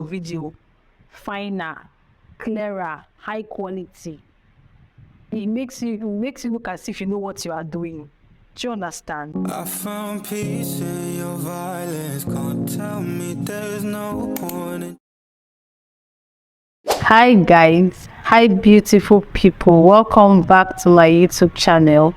video finer, clearer, high quality. It makes you look as if you know what you are doing. Do you understand? I found peace in your violence. Can't tell me there's no point in. Hi guys, hi beautiful people. Welcome back to my YouTube channel.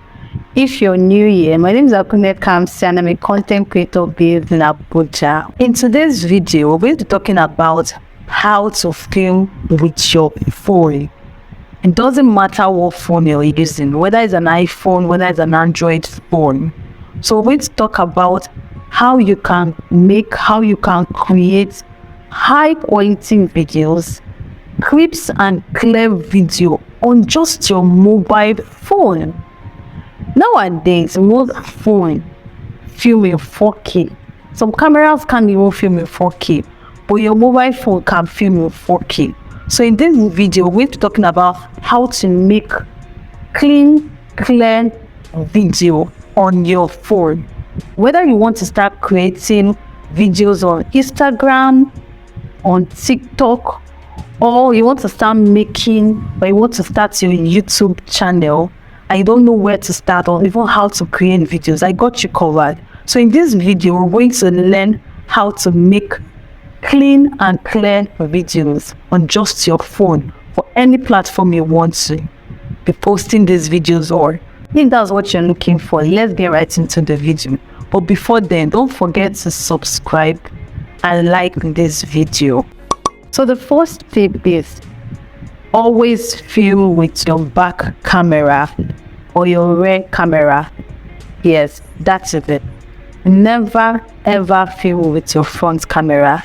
If you're new here, my name is Kamsivie and I'm a content creator based in Abuja. In today's video, we're going to be talking about how to film with your phone. It doesn't matter what phone you're using, whether it's an iPhone, whether it's an Android phone. So we're going to talk about how you can create high quality videos, clips and clear video on just your mobile phone. Nowadays, most phone film in 4K. Some cameras can't even film in 4K, but your mobile phone can film in 4K. So in this video, we're talking about how to make clean, clear video on your phone. Whether you want to start creating videos on Instagram, on TikTok, or you want to start making, or you want to start your YouTube channel, I don't know where to start or even how to create videos, I got you covered. So in this video, we're going to learn how to make clean and clear videos on just your phone for any platform you want to be posting these videos on. If that's what you're looking for, let's get right into the video. But before then, don't forget to subscribe and like this video. So the first tip is always film with your back camera or your rear camera. Yes, that's it. Never ever film with your front camera.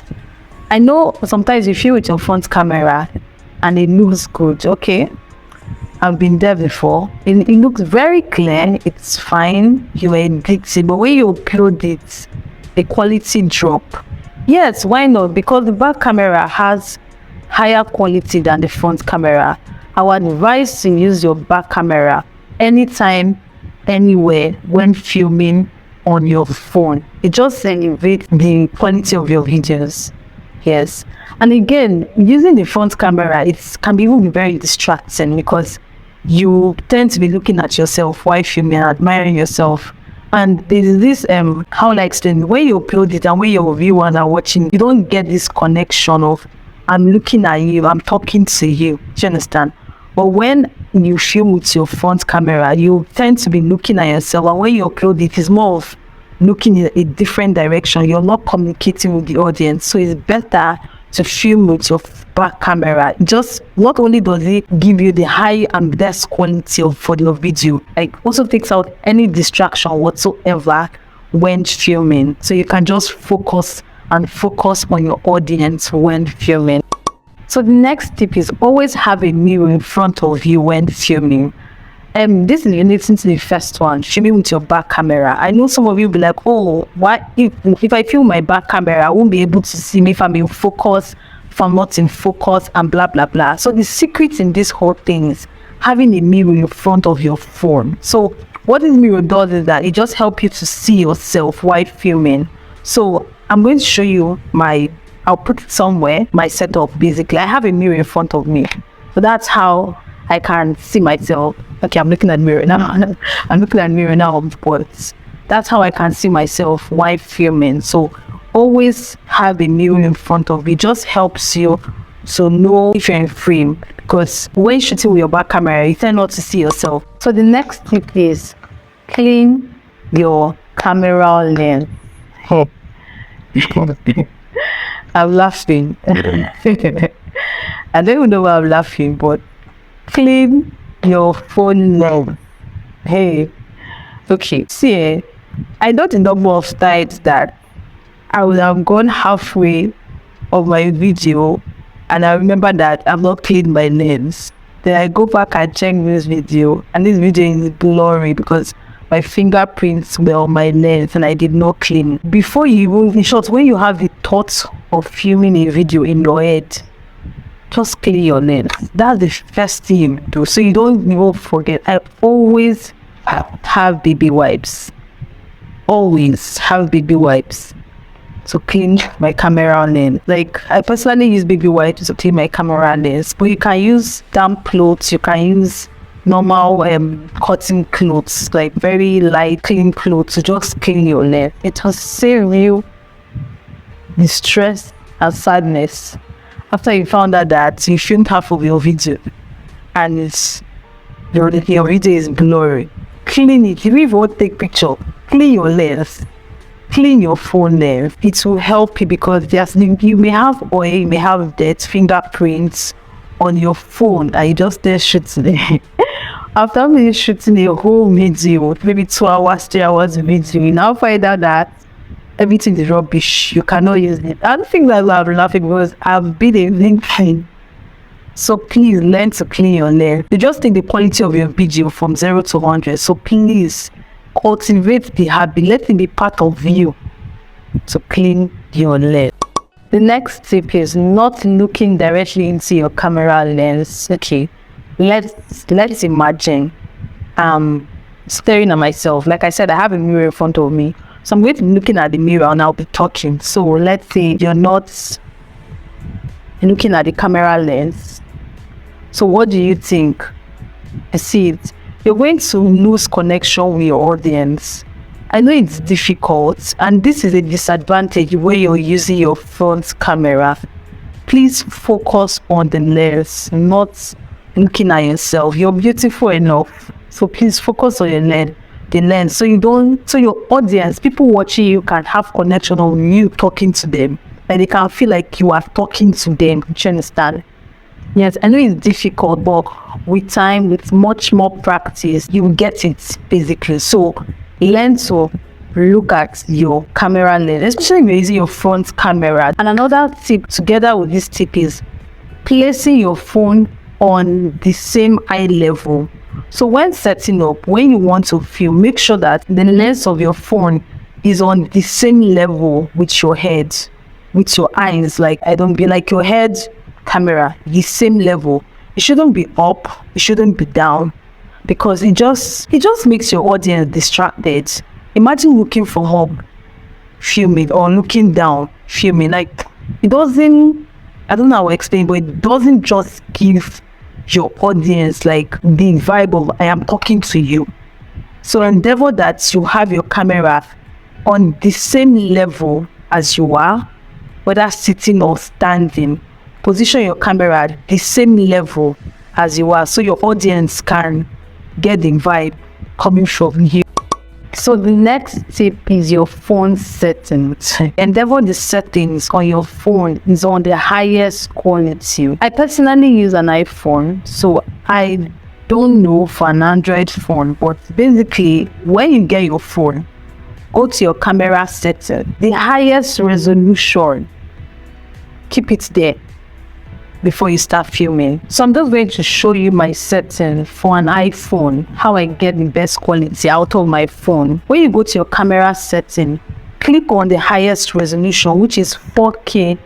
I know sometimes you film with your front camera and it looks good. Okay, I've been there before. It looks very clear, it's fine, you edit it, but when you upload it, the quality drop. Yes, why not? Because the back camera has higher quality than the front camera. I would advise to use your back camera anytime, anywhere when filming on your phone. It just elevates the quality of your videos. Yes, and again, using the front camera, it can be even very distracting because you tend to be looking at yourself while filming and admiring yourself. And there's this how I explain, when you upload it and when your viewers are watching, you don't get this connection of I'm looking at you, I'm talking to you. Do you understand? But when you film with your front camera, you tend to be looking at yourself, and when you upload it, it's more of looking in a different direction. You're not communicating with the audience. So it's better to film with your back camera. Just not only does it give you the high and best quality for your video, it also takes out any distraction whatsoever when filming. So you can just focus on your audience when filming. So the next tip is always have a mirror in front of you when filming. This is relating to the first one, filming with your back camera. I know some of you will be like, oh, what if I film my back camera, I won't be able to see me if I'm in focus, if I'm not in focus, and blah blah blah. So the secret in this whole thing is having a mirror in front of your phone. So what this mirror does is that it just helps you to see yourself while filming. So I'm going to show you I'll put it somewhere, my setup. Basically, I have a mirror in front of me, so that's how I can see myself. Okay, I'm looking at the mirror now. I'm looking at the mirror now, but that's how I can see myself while filming. So always have a mirror in front of you. It just helps you to know if you're in frame, because when shooting with your back camera, you tend not to see yourself. So the next tip is clean your camera lens. I'm laughing. I don't even know why I'm laughing, but clean your phone lens. Hey, okay, see, I know the number of times that I would have gone halfway of my video and I remember that I've not cleaned my lens. Then I go back and check this video, and this video is blurry because my fingerprints were on my lens and I did not clean. Before you even, in short, when you have the thoughts of filming a video in your head, just clean your lens. That's the first thing you do, so you don't even forget. I always have baby wipes. Always have baby wipes. to clean my camera lens. Like, I personally use baby wipes to clean my camera lens, but you can use damp clothes, you can use normal cotton clothes, like very light clean clothes, to just clean your lens. It will save you the stress and sadness after you found out that you shouldn't have of your video and your video is blurry. Clean it. If you even want to take picture, clean your lens, clean your phone lens. It will help you, because you may have oil, you may have dead fingerprints on your phone, and you just there shooting it. After me shooting a whole video, maybe 2 hours, 3 hours video, you now find out that everything is rubbish. You cannot use it. I don't think that's why I'm laughing, because I've been a victim. So please learn to clean your lens. You just take the quality of your video from 0 to 100. So please cultivate the habit. Let it be part of you to clean your lens. The next tip is not looking directly into your camera lens. Okay, let's imagine staring at myself. Like I said, I have a mirror in front of me, so I'm going to be looking at the mirror and I'll be talking. So let's say you're not looking at the camera lens. So what do you think? I see it. You're going to lose connection with your audience. I know it's difficult, and this is a disadvantage where you're using your front camera. Please focus on the lens, not looking at yourself. You're beautiful enough, so please focus on the lens, so your audience, people watching you, can have connection on you talking to them, and they can feel like you are talking to them. Do you understand? Yes, I know it's difficult, but with time, with much more practice, you will get it, basically. So learn to look at your camera lens, especially when you're using your front camera. And another tip together with this tip is placing your phone on the same eye level. So when setting up, when you want to film, make sure that the lens of your phone is on the same level with your head, with your eyes. Like, I don't be like your head camera, the same level. It shouldn't be up, it shouldn't be down, because it just makes your audience distracted. Imagine looking from up filming, or looking down filming. Like, it doesn't, I don't know how to explain, but it doesn't just give your audience like the vibe of I am talking to you. So endeavor that you have your camera on the same level as you are, whether sitting or standing. Position your camera at the same level as you are, so your audience can get the vibe coming from you. So the next tip is your phone settings. Endeavor the settings on your phone is on the highest quality. I personally use an iPhone, so I don't know for an Android phone, but basically when you get your phone, go to your camera setting, the highest resolution, keep it there before you start filming. So I'm just going to show you my setting for an iPhone, how I get the best quality out of my phone. When you go to your camera setting, click on the highest resolution, which is 4K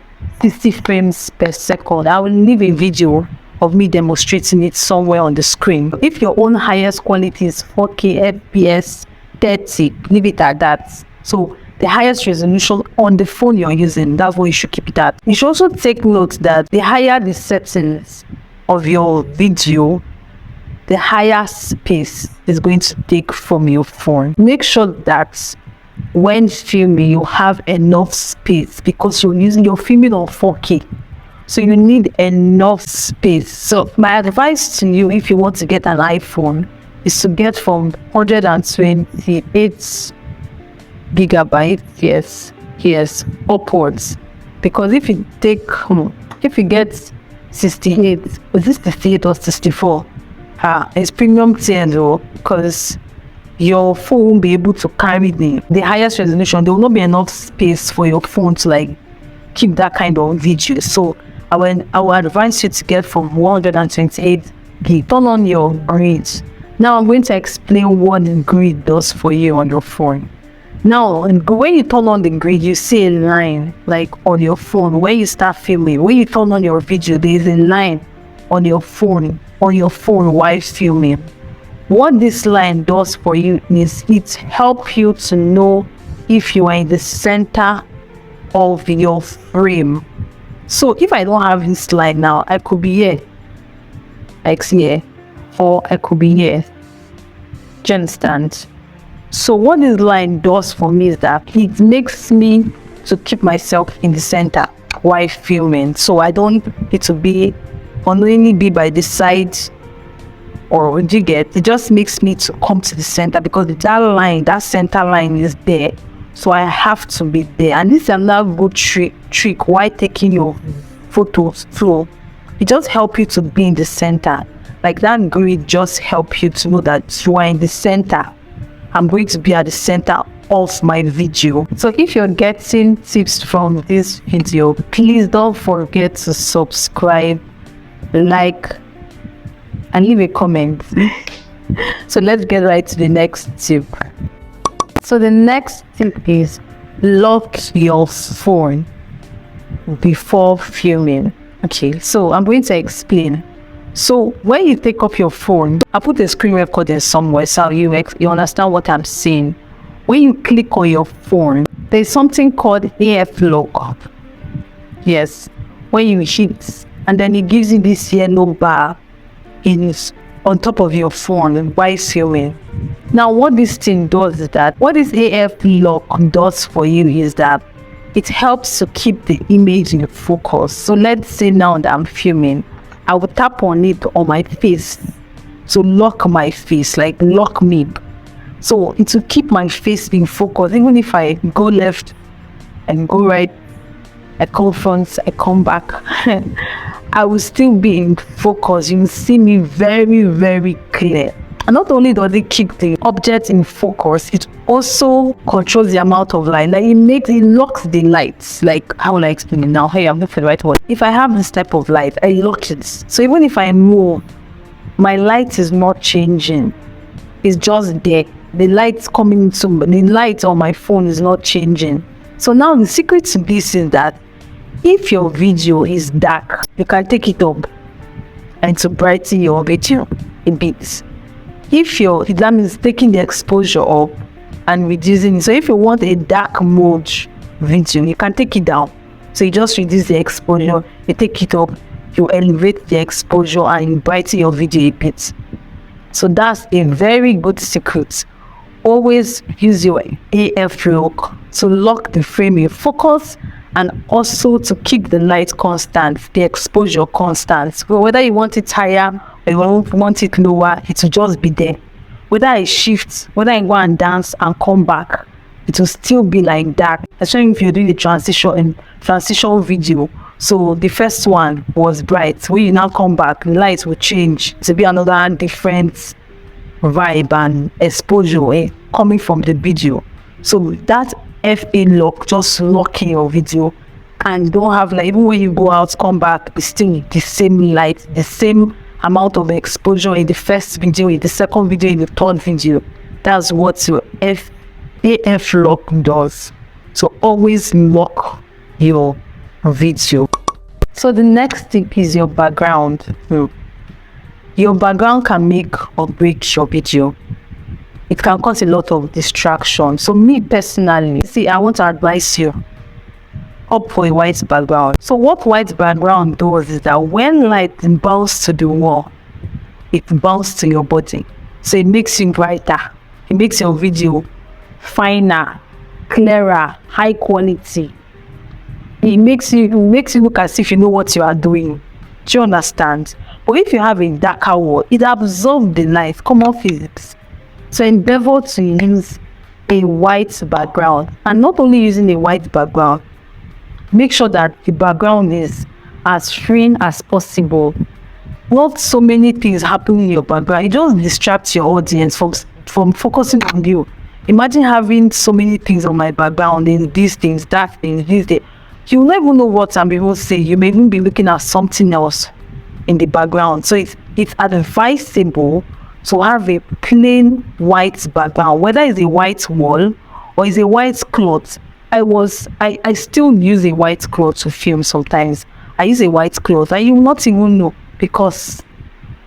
60 frames per second. I will leave a video of me demonstrating it somewhere on the screen. If your own highest quality is 4K FPS 30, leave it at that. So the highest resolution on the phone you're using, that's what you should keep it at. You should also take note that the higher the settings of your video, the higher space is going to take from your phone. Make sure that when filming, you have enough space, because you're filming on 4K. So you need enough space. So my advice to you, if you want to get an iPhone, is to get from 128 gigabytes, yes, upwards. Because if you get 68, was this 68 or 64? It's premium tier though, because your phone won't be able to carry the highest resolution. There will not be enough space for your phone to like keep that kind of video. So I will advise you to get from 128 gig. Turn on your grid. Now I'm going to explain what the grid does for you on your phone. Now, when you turn on the grid, you see a line like on your phone. When you start filming, when you turn on your video, there is a line on your phone while filming. What this line does for you is it helps you to know if you are in the center of your frame. So if I don't have this line now, I could be here, like here, or I could be here. Do you understand? So what this line does for me is that it makes me to keep myself in the center while filming. So I don't need to be unknowingly be by the side, or do you get? It just makes me to come to the center because that line, that center line is there. So I have to be there. And this is another good trick while taking your photos flow. It just helps you to be in the center. Like that grid just help you to know that you are in the center. I'm going to be at the center of my video. So if you're getting tips from this video, please don't forget to subscribe, like, and leave a comment. So let's get right to the next tip. So the next tip is lock your phone before filming. Okay, so I'm going to explain. So when you take up your phone, I put a screen recorder somewhere so you understand what I'm saying. When you click on your phone, there's something called AF lock. Yes, when you hit, and then it gives you this yellow bar on top of your phone while filming. Now what this thing does is that, what this AF lock does for you is that it helps to keep the image in focus. So let's say now that I'm filming, I will tap on it on my face to lock my face, like lock me. So it will keep my face in focus. Even if I go left and go right, I come front, I come back, I will still be in focus. You will see me very, very clear. And not only does it keep the object in focus, it also controls the amount of light. Like it locks the lights. Like, how will I explain it now? Hey, I'm looking for the right word. If I have this type of light, I lock it. So even if I move, my light is not changing. It's just there. The light's coming to the light on my phone is not changing. So now the secret to this is that if your video is dark, you can take it up and to brighten your video a bit. That means taking the exposure up and reducing it. So if you want a dark mode video, you can take it down. So you just reduce the exposure, you take it up, you elevate the exposure and brighten your video a bit. So that's a very good secret. Always use your AF lock to lock the frame in focus, and also to keep the light constant, the exposure constant. So whether you want it higher or you want it lower, it will just be there. Whether I shift, whether I go and dance and come back, it will still be like that. Especially if you're doing the transition video. So the first one was bright. When you now come back, the light will change to be another different vibe and exposure coming from the video. So that FA lock, just locking your video, and don't have, like, even when you go out, come back, it's still the same light, the same amount of exposure in the first video, in the second video, in the third video. That's what your AF lock does. So always lock your video. So the next tip is your background. Your background can make or break your video. It can cause a lot of distraction. So me personally, I want to advise you, opt for a white background. So what white background does is that when light bounces to the wall, it bounces to your body. So it makes you brighter. It makes your video finer, clearer, high quality. It makes you look as if you know what you are doing. Do you understand? But if you have a darker wall, it absorbs the light, common physics. So endeavor to use a white background, and not only using a white background, make sure that the background is as free as possible. Not so many things happen in your background. It just distracts your audience from focusing on you. Imagine having so many things on my background, and these things, that thing, this thing. You'll never know what I'm able to say. You may even be looking at something else in the background. So it's advisable to have a plain white background, whether it's a white wall or it's a white cloth. I still use a white cloth to film sometimes. I use a white cloth and you will not even know because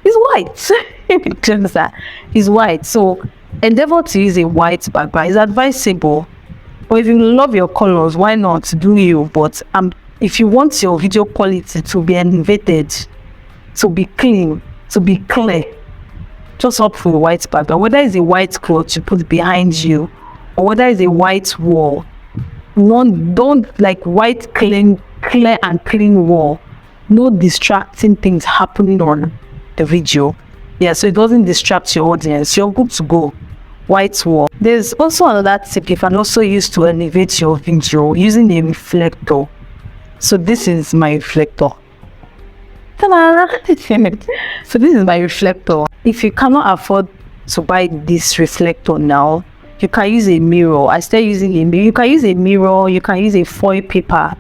it's white. It's white. So endeavor to use a white background. It's advisable Or if you love your colors, why not do you? But if you want your video quality to be elevated, to be clean, to be clear, just opt for a white background. Whether it's a white cloth you put behind you, or whether it's a white wall, don't like white clear and clean wall. No distracting things happening on the video. Yeah, so it doesn't distract your audience. You're good to go. White wall. There's also another tip you can also use to elevate your video using a reflector. So this is my reflector. Ta-da! So this is my reflector. If you cannot afford to buy this reflector now, you can use a mirror. I started using a mirror. You can use a mirror, you can use a foil paper.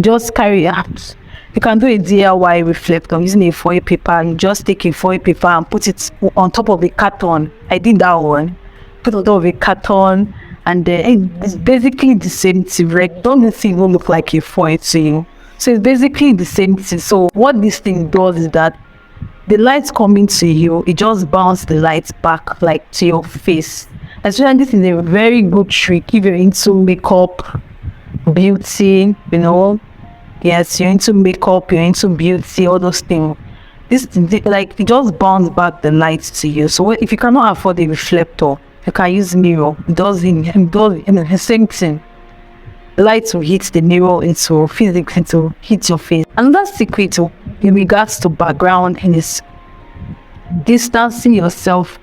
Just carry it out. You can do a DIY reflector using a foil paper, and just take a foil paper and put it on top of a carton. I did that one. Put on top of a carton, and it's basically the same thing, right? Don't think it will look like a foil to you. So it's basically the same thing. So what this thing does is that the lights coming to you, it just bounces the lights back like to your face. Especially this is a very good trick if you're into makeup, beauty, you know. Yes, you're into makeup, you're into beauty, all those things. This like it just bounces back the lights to you. So if you cannot afford a reflector, you can use mirror. It does the same thing. The lights will hit the mirror into physically to hit your face. Another secret in regards to background is distancing yourself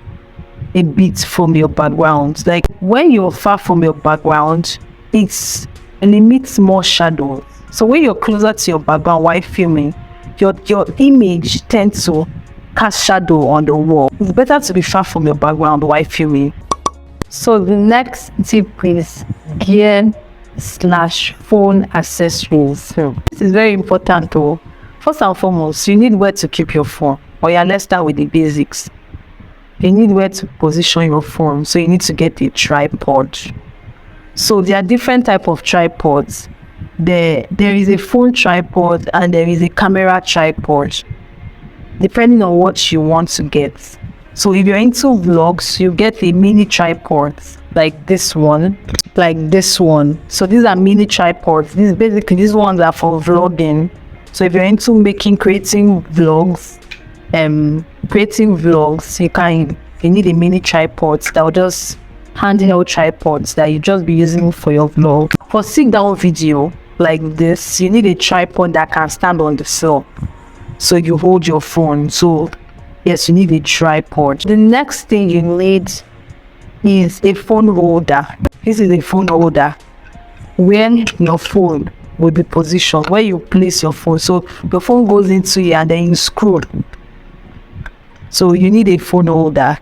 a bit from your background. Like when you're far from your background, it limits more shadows. So when you're closer to your background while filming, your image tends to cast shadow on the wall. It's better to be far from your background while filming. So the next tip is gear/phone accessories. This is very important though. First and foremost, you need where to keep your phone. Or yeah, let's start with the basics. You need where to position your phone. So you need to get a tripod. So there are different types of tripods. There is a phone tripod and there is a camera tripod, depending on what you want to get. So if you're into vlogs, you get a mini tripod like this one. So these are mini tripods. These ones are for vlogging. So if you're into creating vlogs, you need a mini tripod that will just handheld tripods that you just be using for your vlog. For sit down video like this, you need a tripod that can stand on the floor, so you hold your phone. So yes, you need a tripod. The next thing you need is a phone holder. This is a phone holder where your phone will be positioned, where you place your phone. So your phone goes into here and then you screw. So you need a phone holder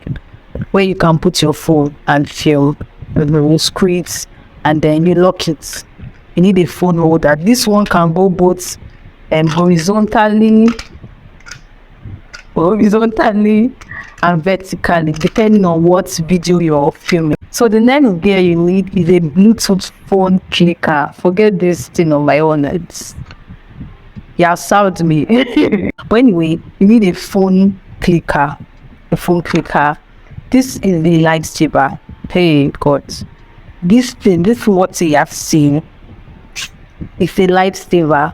where you can put your phone and film, you screw it and then you lock it. You need a phone holder. This one can go both horizontally and vertically, depending on what video you're filming. So the next gear you need is a Bluetooth phone clicker. Forget this thing on my own. Yeah, served me. But anyway, you need a phone clicker. This is the lightsaber. Hey God, this is what you have seen. It's a lightsaber.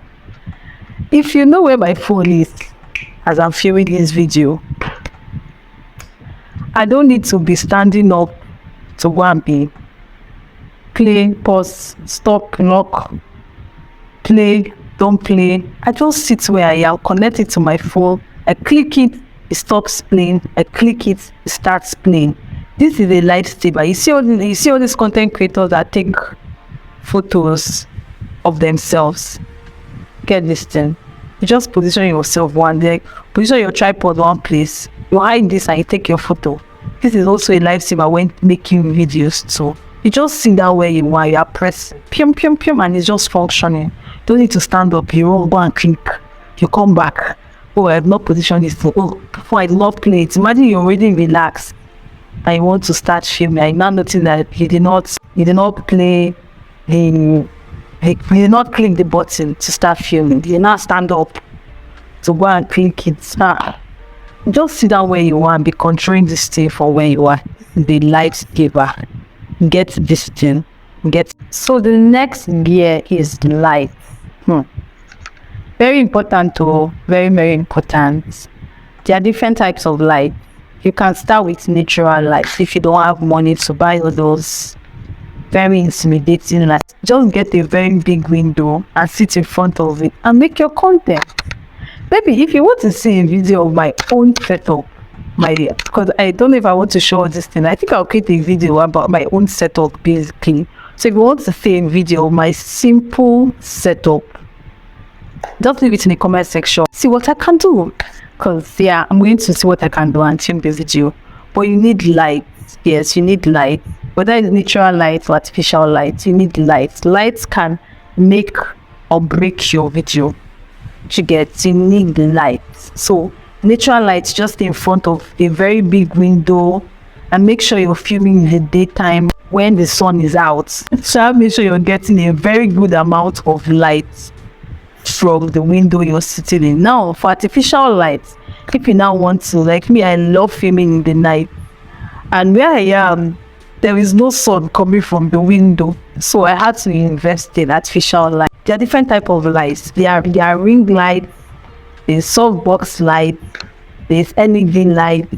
If you know where my phone is as I'm filming this video, I don't need to be standing up to go and be play, pause, stop, lock, play, don't play. I just sit where I am, connect it to my phone, I click it, it stops playing, I click it, it starts playing. This is a lightsaber. You see all these content creators that take photos of themselves. Get this thing. You just position yourself one day, position your tripod one place, you hide this and you take your photo. This is also a lifesaver when making videos too. You just sit down where you are, you are pressing pium and it's just functioning. You don't need to stand up, you won't go and click. You come back. Oh, I have not positioned this thing. Oh, before I love play it. Imagine you're already relaxed and you want to start filming. I now notice that you did not play you did not click the button to start filming. You did not stand up to go and click it. Just sit down where you are and be controlling this thing from where you are. The lightsaber. Get this thing. Get so the next gear is light. Very important too, very important. There are different types of light. You can start with natural light if you don't have money to buy all those very intimidating lights. Just get a very big window and sit in front of it and make your content. Maybe if you want to see a video of my own setup, my dear, because I don't know if I want to show this thing. I think I'll create a video about my own setup basically. So if you want to see a video of my simple setup, just leave it in the comment section. See what I can do. Because yeah, I'm going to see what I can do and tune the video. But you need light. Yes, you need light. Whether it's natural light or artificial light, you need light. Lights can make or break your video. You need light. So natural light just in front of a very big window, and make sure you're filming in the daytime when the sun is out. So make sure you're getting a very good amount of light from the window you're sitting in. Now for artificial light, if you now want to, like me, I love filming in the night, and where I am there is no sun coming from the window, so I had to invest in artificial light. There are different type of lights. There are ring light, there's softbox light, there's LED light.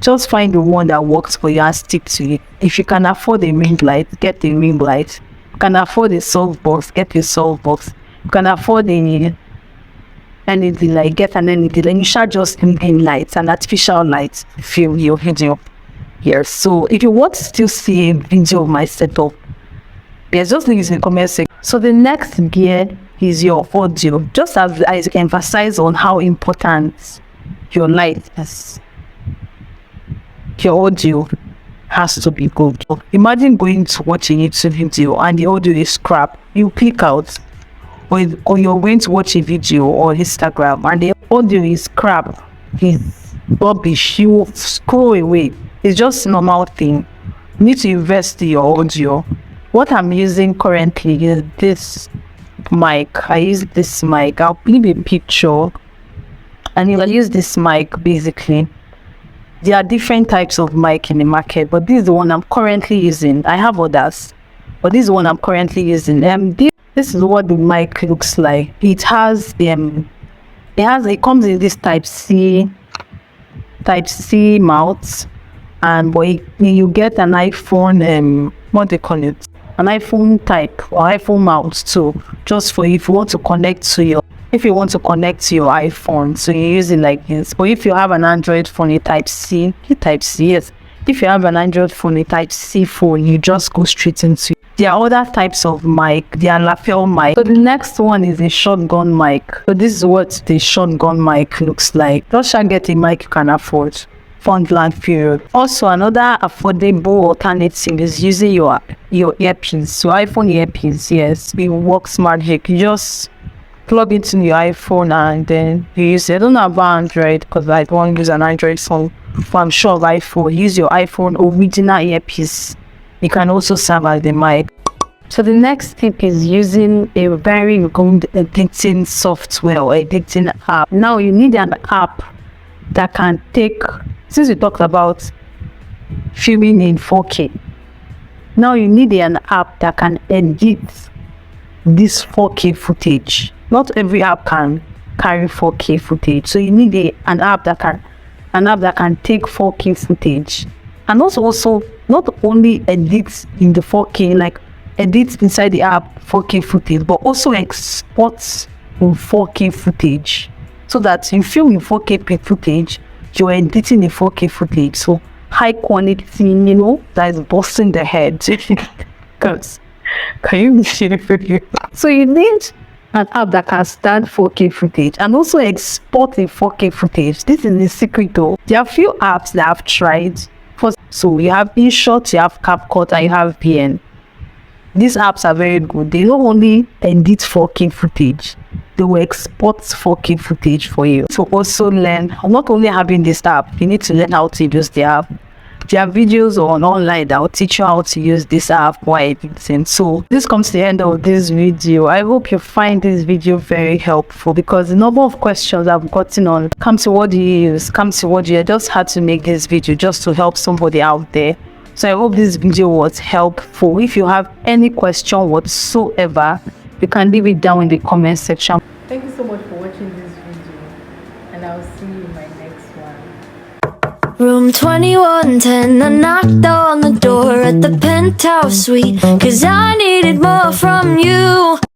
Just find the one that works for you and stick to it. If you can afford a ring light, get a ring light. You can afford a softbox, get a softbox. You can afford a LED light, get an LED light. You should just in lights and artificial lights film your video here. So if you want to still see a video of my setup, yes, just leave it in the comment section. So the next gear is your audio. Just as I emphasize on how important your light is, your audio has to be good. Imagine going to watch a YouTube video and the audio is crap. You click out. Or you're going to watch a video on Instagram and the audio is crap, it's rubbish, you scroll away. It's just a normal thing. You need to invest in your audio. What I'm using currently is this mic. I use this mic. I'll leave a picture and you'll use this mic basically. There are different types of mic in the market, but this is the one I'm currently using. I have others, but this is the one I'm currently using. This is what the mic looks like. It comes in this type C mount, and you get an iPhone, what they call it, an iPhone type or iPhone mount too, just for if you want to connect to your iPhone. So you use it like this. But if you have an Android phone, a type C, yes. If you have an Android phone, a type C phone, you just go straight into it. There are other types of mic. There are lapel mic. So the next one is a shotgun mic. So this is what the shotgun mic looks like. Just try get a mic you can afford. Frontland period. Also, another affordable alternative is using your earpiece. So iPhone earpiece, yes, it works magic. You just plug into your iPhone and then you use it. I don't know about Android because I don't use an Android phone, but I'm sure iPhone. Use your iPhone original earpiece. You can also serve as the mic. So the next tip is using a very good editing software or editing app. Now you need an app that can take, since we talked about filming in 4K, now you need an app that can edit this 4K footage. Not every app can carry 4K footage, so you need an app that can take 4K footage, and also not only edit in the 4K, like edit inside the app 4K footage, but also export in 4K footage, so that you film in 4K footage, you're editing in 4K footage, so high quality, that is busting the head. Because can you see the video? So you need an app that can stand 4K footage and also export in 4K footage. This is the secret though. There are a few apps that I've tried. So you have InShot, you have CapCut, and you have VN. These apps are very good. They not only edit 4K footage, they will export 4K footage for you. To also learn, not only having this app, you need to learn how to use the app. There are videos online that will teach you how to use this app while editing. So this comes to the end of this video. I hope you find this video very helpful, because the number of questions I've gotten on Kamsi, what do you use? Kamsi, what do you? I just had to make this video just to help somebody out there So I hope this video was helpful. If you have any question whatsoever, you can leave it down in the comment section. Thank you so much for watching this video, and I'll see you in my next one. Room 2110, I knocked on the door at the penthouse suite, 'cause I needed more from you.